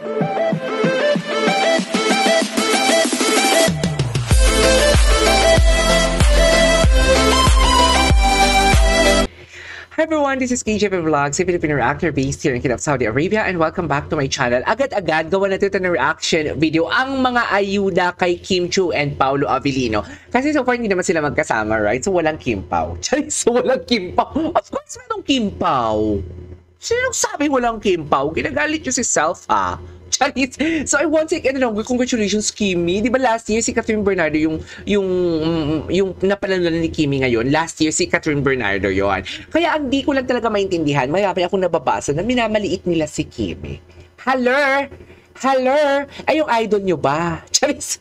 Hi everyone, this is KJP Vlogs, a Filipino reactor based here in Kingdom of Saudi Arabia, and welcome back to my channel. Agad-agad gawa natin ito ng reaction video ang mga ayuda kay Kim Chiu and Paolo Abilino. Kasi so far hindi naman sila magkasama, right? So walang Kim Pao. So walang Kim Pao. Of course walang Kim Pao. Sinong sabi walang Kim Pao? Ginagalit nyo si Self, ha? Charis. So I want to say, congratulations Kimi. Di ba last year si Catherine Bernardo yung napalanulan ni Kimi ngayon? Last year si Catherine Bernardo yon. Kaya ang di ko lang talaga maintindihan, mayroon akong nababasa na minamaliit nila si Kimi. Hello? Hello? Ay, yung idol nyo ba? Charis.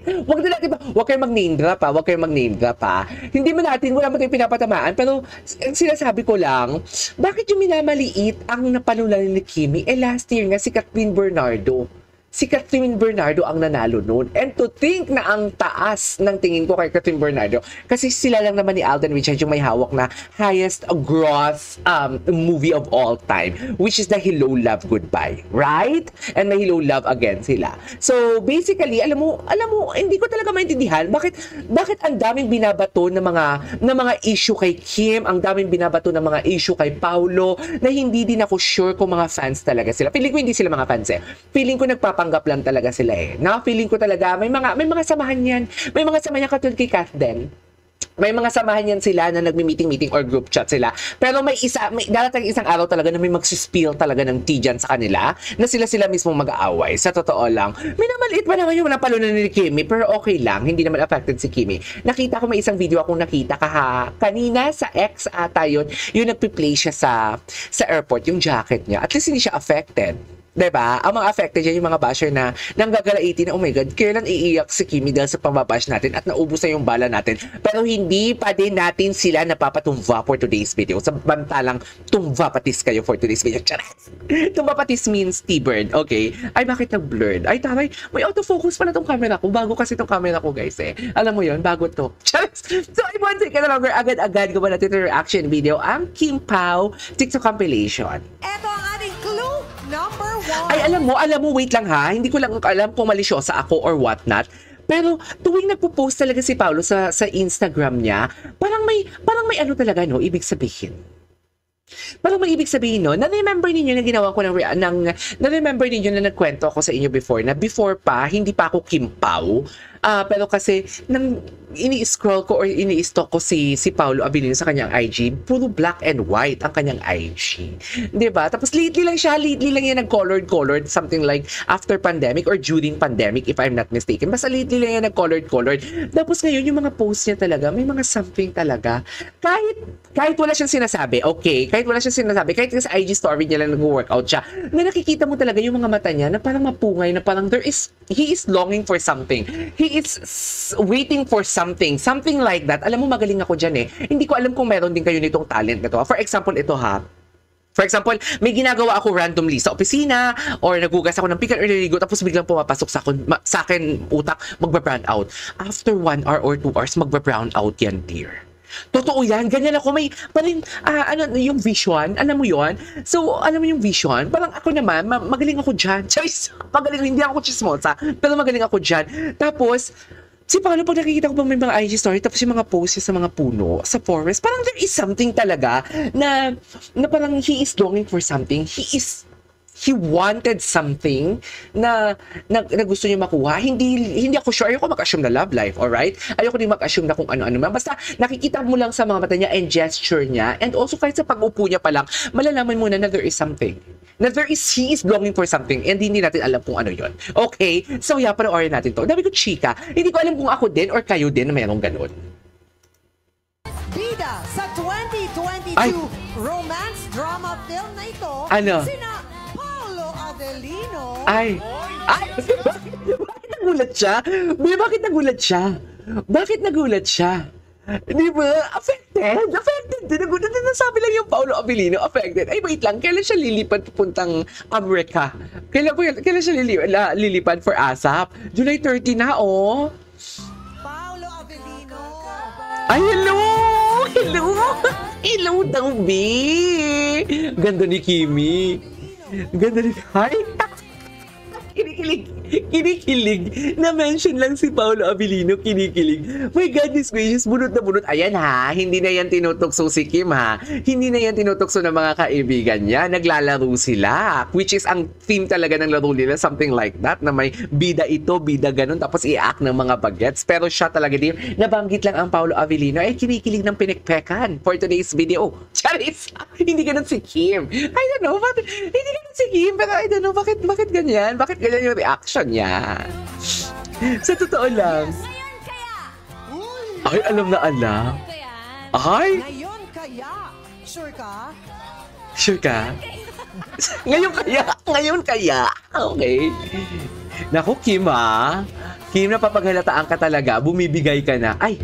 Wag na natin ba? Wag kayong mag-name drop, ha? Wag kayong mag-name drop, ha? Hindi mo natin, wala mo tayong pinapatamaan, pero sinasabi ko lang, bakit yung minamaliit ang napanulan ni Kimi? Last year nga si Catherine Bernardo. Si Catherine Bernardo ang nanalo noon. And to think na ang taas ng tingin ko kay Catherine Bernardo, kasi sila lang naman ni Alden Richards yung may hawak na highest gross movie of all time, which is the Hello, Love, Goodbye. Right? And the Hello, Love Again sila. So, basically, alam mo, hindi ko talaga maintindihan bakit ang daming binabato ng mga issue kay Kim, ang daming binabato ng mga issue kay Paolo, na hindi din ako sure kung mga fans talaga sila. Feeling ko hindi sila mga fans eh. Feeling ko nagpapanggap lang talaga sila eh. Na-feeling ko talaga, may mga samahan yan. May mga samahan yan katulad kay Kath Den. May mga samahan yan sila na nagmi-meeting or group chat sila. Pero may darating isang araw talaga na may magsispill talaga ng tea dyan sa kanila, na sila mismo mag-aaway. Sa totoo lang, minamaliit pa naman yung napalunan ni Kimi, pero okay lang. Hindi naman affected si Kimi. Nakita ko may isang video akong nakita kanina sa X ata yun, yung nagpi-play siya sa airport, yung jacket niya. At least hindi siya affected. Diba? Ang mga affected dyan, yung mga basher na nanggagalaiti na, oh my God, kailan iiyak si Kimi dahil sa pamabash natin at naubos na yung bala natin. Pero hindi pa din natin sila napapatumva for today's video. Sa bantalang tumva patis kayo for today's video. Charas! Tumva patis means T-bird. Okay? Ay, bakit nag-blurred? Ay, taray, may autofocus pala tong camera ko. Bago kasi tong camera ko, guys eh. Alam mo yun, bago to. Charas! So, I want to no longer agad-agad gawa natin yung reaction video ang Kim Pao TikTok compilation. Eto ang ating clue number 1. Ay, alam mo, wait lang ha. Hindi ko lang alam kung malisyosa ako or whatnot. Pero tuwing nagpo-post talaga si Paolo sa Instagram niya, parang may ano talaga, no, ibig sabihin. Parang may ibig sabihin, no, na-remember ninyo na ginawa ko na-remember ninyo na nagkwento ako sa inyo before, na before pa, hindi pa ako Kim Pao. Pero kasi, nang ini-scroll ko or ini-stalk ko si Paolo Abilino sa kanyang IG, puro black and white ang kanyang IG. Diba? Tapos lately lang yan nag-colored, something like after pandemic or during pandemic, if I'm not mistaken. Basta lately lang yan nag-colored. Tapos ngayon, yung mga posts niya talaga, may mga something talaga. Kahit wala siyang sinasabi, okay, kahit sa IG story niya lang nag-workout siya, na nakikita mo talaga yung mga mata niya na parang mapungay, na parang he is longing for something. He is waiting for something like that. Alam mo, magaling ako dyan eh. Hindi ko alam kung meron din kayo nitong talent na to. For example, ito ha. For example, may ginagawa ako randomly sa opisina or nagugas ako ng pikan or niligo tapos biglang pumapasok sa akin utak, magba-brown out. After 1 hour or 2 hours, magba-brown out yan, dear. Totoo yan, ganyan ako. May parang, yung vision, alam mo yon. So, alam mo yung vision, parang ako naman, magaling ako dyan. Choice, magaling, hindi ako chismosa, pero magaling ako dyan. Tapos, si Paolo, pag nakikita ko pa may mga IG story, tapos yung mga posts sa mga puno, sa forest, parang there is something talaga na parang he is longing for something. He wanted something na gusto niya makuha. Hindi ako sure. Ayoko mag-assume na love life, alright? Ayoko din mag-assume na kung ano-ano man. Basta nakikita mo lang sa mga mata niya and gesture niya. And also kahit sa pag-upo niya pa lang, malalaman mo na there is something. He is longing for something and hindi natin alam kung ano yon. Okay? So yeah, panoorin natin to. Dami ko chika. Hindi ko alam kung ako din or kayo din na mayroong ganun. Bida sa 2022 Ay. romance drama film na ito, Ano? sina Paolo Abilino. Ay! Bakit nagulat siya? Bakit nagulat siya? Di ba? Affected din. Nasabi lang yung Paolo Abilino, affected. Ay, wait lang. Kailan siya lilipad pupuntang Amerika? Kailan siya lilipad for ASAP? July 30 na, oh. Paolo Abilino. Ay, hello! Hello daw, B! Ganda ni Kimi. Ganda ni... Hi! Kinikilig. Kinikilig. Na-mention lang si Paolo Abilino, kinikilig. My goodness gracious, bunot na bunot. Ayan ha, hindi na yan tinutokso si Kim ha. Hindi na yan tinutokso ng mga kaibigan niya. Naglalaro sila. Which is ang theme talaga ng laro nila, something like that, na may bida ito, bida ganun, tapos i-act ng mga bagets. Pero siya talaga din, nabanggit lang ang Paolo Abilino, ay kinikilig ng pinagpekan for today's video. Charis! Hindi ganun si Kim. I don't know, hindi ganun si Kim, pero I don't know, bakit ganyan? Bakit ganyan yung reaction niya? Sa totoo lang. Ngayon kaya! Ay, alam na alam. Kaya? Ay, Ngayon kaya. Sure ka? sure ka? Ngayon kaya? Ngayon kaya? Okay. Naku, Kim ha? Kim, napapaghalataan ka talaga. Bumibigay ka na. Ay,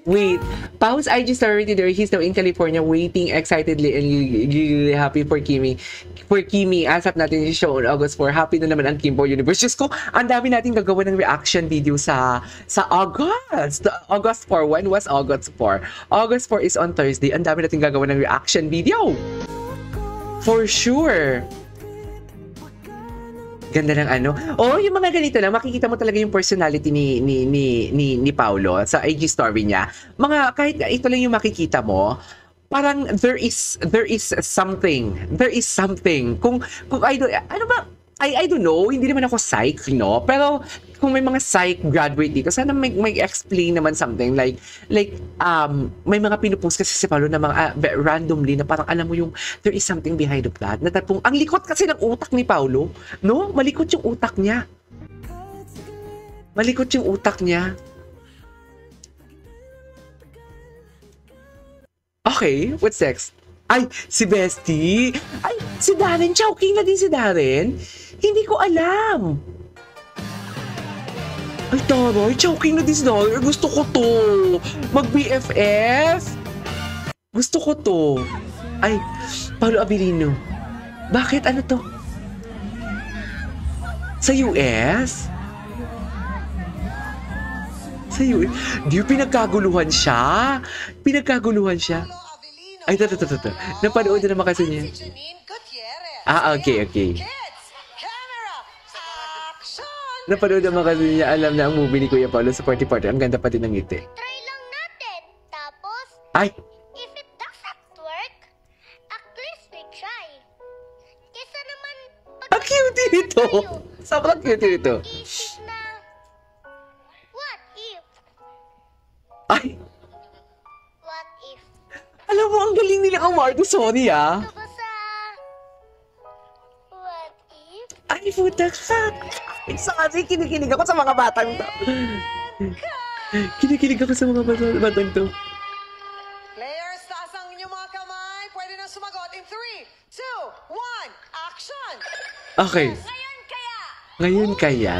wait. Pau's IG story today. He's now in California waiting excitedly and really happy for Kimi. For Kimi, asap natin yung show on August 4. Happy na naman ang Kimbo Universe. Diyos ko, ang dami natin gagawa ng reaction video sa August. August 4. When was August 4? August 4 is on Thursday. Ang dami natin gagawa ng reaction video. For sure. Ganda ng ano. Oh, yung mga ganito lang, makikita mo talaga yung personality ni Paulo sa IG story niya. Mga kahit ito lang yung makikita mo, parang there is something. There is something. Kung I don't, ano ba? I don't know, hindi naman ako psych, no? Pero kung may mga psych graduate dito, sana may explain naman something like may mga pinupost kasi si Paulo na mga randomly na parang alam mo yung there is something behind of that. Na tapong ang likot kasi ng utak ni Paulo, no? Malikot yung utak niya. Malikot yung utak niya. Okay, what's next? Ay, si Bestie. Ay, si Darren. Chowking na din si Darren. Hindi ko alam. Ay, taray. Chowking na din si Darren. Gusto ko to. Mag-BFF. Gusto ko to. Ay, Paolo Abilino. Bakit? Ano to? Sa US? Sa US? Di pinagkaguluhan siya. Pinagkaguluhan siya. Ay, ito. Napanood na naman kasi niya. Si Janine Gutierrez. Okay. Kids, camera, action! Napanood naman kasi niya. Alam na ang movie ni Kuya Paulo sa 40-40. Ang ganda pa din ng ngiti. Try lang natin. Tapos, Ay! if it doesn't work, at least we try. Kesa naman, Ang cute nito! Sobrang cute nito. isip na, what if? Ay! What if? Alam mo, ang galing nila kang Marty. Sorry ah. Ito ba sa, what if? Ay, puta ka. Ay, sorry. Kinikilig ako sa mga batang to. Kinikilig ako sa mga batang to. Players, taas ang inyong mga kamay. Pwede na sumagot in 3, 2, 1, action! Okay. Ngayon kaya! Ngayon kaya.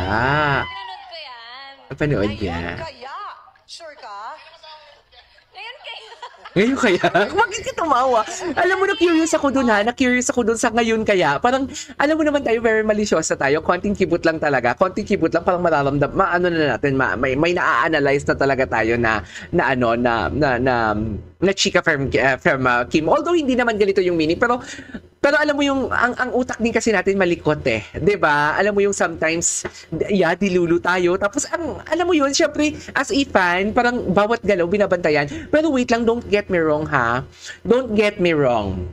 Pinanood ko yan. Napanood Ngayon niya. kaya. Sure ka? Ngayon kaya! Ngayon kaya? Bakit ka tumawa? Alam mo, na-curious ako dun ha. Na-curious ako dun sa ngayon kaya. Parang, alam mo naman tayo, very maliciosa tayo. Konting kibot lang talaga. Konting kibot lang, parang mararamdam. Maano na natin, may na-analyze na talaga tayo na chika from Kim. Although, hindi naman ganito yung meaning. Pero alam mo yung, ang utak din kasi natin malikot eh. 'Di ba? Alam mo yung sometimes, dilulu tayo. Tapos, alam mo yun, syempre, as a fan, parang bawat galaw, binabantayan. Pero wait lang, don't get me wrong ha. Don't get me wrong.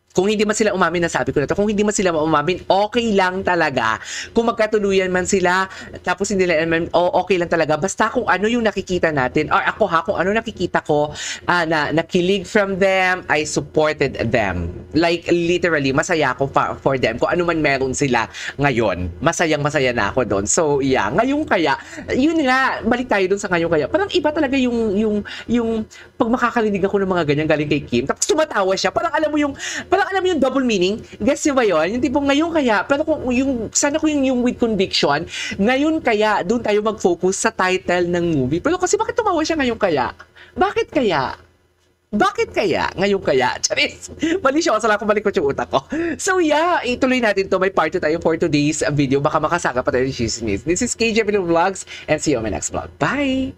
Kung hindi man sila umamin, nasabi ko na to, kung hindi man sila umamin, okay lang talaga. Kung magkatuluyan man sila, tapos hindi nila umamin, okay lang talaga. Basta kung ano yung nakikita natin, or ako ha, kung ano nakikita ko, na nakilig from them, I supported them. Like, literally, masaya ako for them. Kung ano man meron sila ngayon, masayang-masaya na ako doon. So, yeah, ngayon kaya, yun nga, balik tayo doon sa ngayon kaya. Parang iba talaga yung pag makakarinig ako ng mga ganyan galing kay Kim, tapos tumatawa siya, parang alam mo yung double meaning. Guess niyo ba yun? Yung tipong ngayon kaya, pero kung sana ko yung with conviction, ngayon kaya, doon tayo mag-focus sa title ng movie. Pero kasi bakit tumawa siya ngayon kaya? Bakit kaya? Bakit kaya? Ngayon kaya? Charis! Mali siya, kasala ko malikot yung utak ko. So yeah, ituloy natin to. May part 2 tayo for today's video. Baka makasaka pa tayo ng chismis. This is KJ Vlogs and see you on my next vlog. Bye!